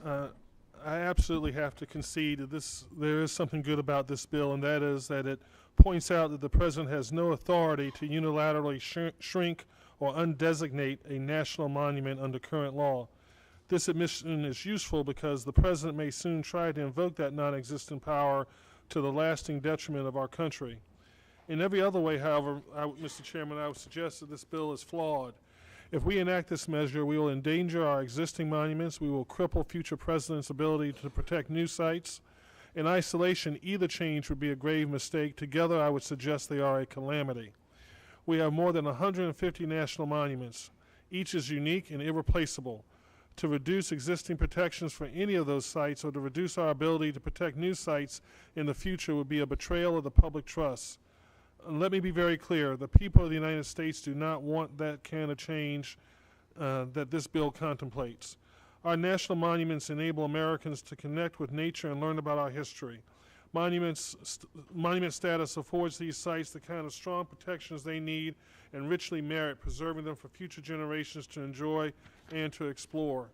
Uh, I absolutely have to concede that there is something good about this bill, and that is that it points out that the president has no authority to unilaterally shrink or undesignate a national monument under current law. This admission is useful because the president may soon try to invoke that non-existent power to the lasting detriment of our country. In every other way, however, Mr. Chairman, I would suggest that this bill is flawed. If we enact this measure, we will endanger our existing monuments, we will cripple future presidents' ability to protect new sites. In isolation, either change would be a grave mistake. Together, I would suggest they are a calamity. We have more than 150 national monuments. Each is unique and irreplaceable. To reduce existing protections for any of those sites or to reduce our ability to protect new sites in the future would be a betrayal of the public trust. And let me be very clear, the people of the United States do not want that kind of change that this bill contemplates. Our national monuments enable Americans to connect with nature and learn about our history. Monument status affords these sites the kind of strong protections they need and richly merit, preserving them for future generations to enjoy and to explore.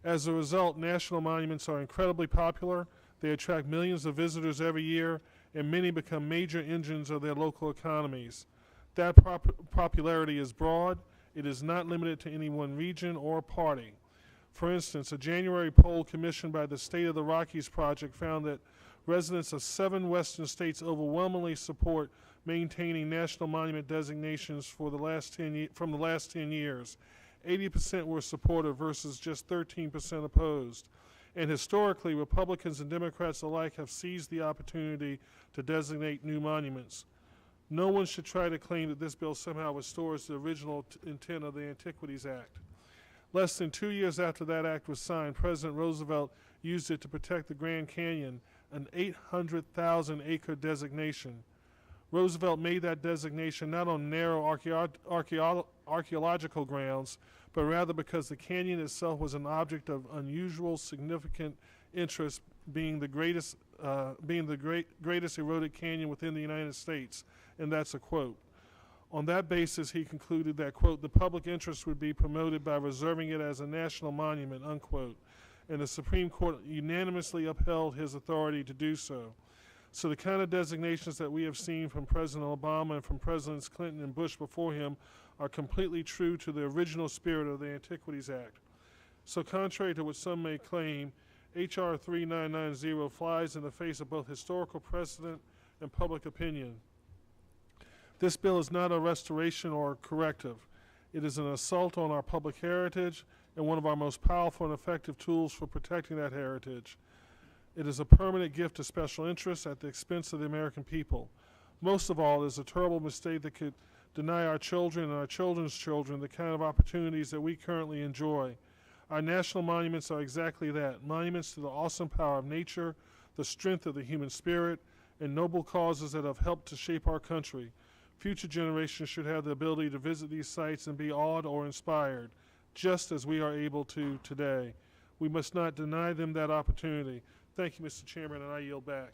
As a result, national monuments are incredibly popular. They attract millions of visitors every year, and many become major engines of their local economies. That popularity is broad. It is not limited to any one region or party. For instance, a January poll commissioned by the State of the Rockies Project found that residents of 7 western states overwhelmingly support maintaining national monument designations from the last 10 years. 80% were supportive versus just 13% opposed. And historically, Republicans and Democrats alike have seized the opportunity to designate new monuments. No one should try to claim that this bill somehow restores the original intent of the Antiquities Act. Less than 2 years after that act was signed, President Roosevelt used it to protect the Grand Canyon, an 800,000-acre designation. Roosevelt made that designation not on narrow archaeological grounds, but rather because the canyon itself was an object of unusual significant interest, being the greatest eroded canyon within the United States, and that's a quote. On that basis, he concluded that, quote, the public interest would be promoted by reserving it as a national monument, unquote, and the Supreme Court unanimously upheld his authority to do so. So the kind of designations that we have seen from President Obama and from Presidents Clinton and Bush before him are completely true to the original spirit of the Antiquities Act. So contrary to what some may claim, H.R. 3990 flies in the face of both historical precedent and public opinion. This bill is not a restoration or corrective. It is an assault on our public heritage and one of our most powerful and effective tools for protecting that heritage. It is a permanent gift to special interests at the expense of the American people. Most of all, it is a terrible mistake that could deny our children and our children's children the kind of opportunities that we currently enjoy. Our national monuments are exactly that, monuments to the awesome power of nature, the strength of the human spirit, and noble causes that have helped to shape our country. Future generations should have the ability to visit these sites and be awed or inspired, just as we are able to today. We must not deny them that opportunity. Thank you, Mr. Chairman, and I yield back.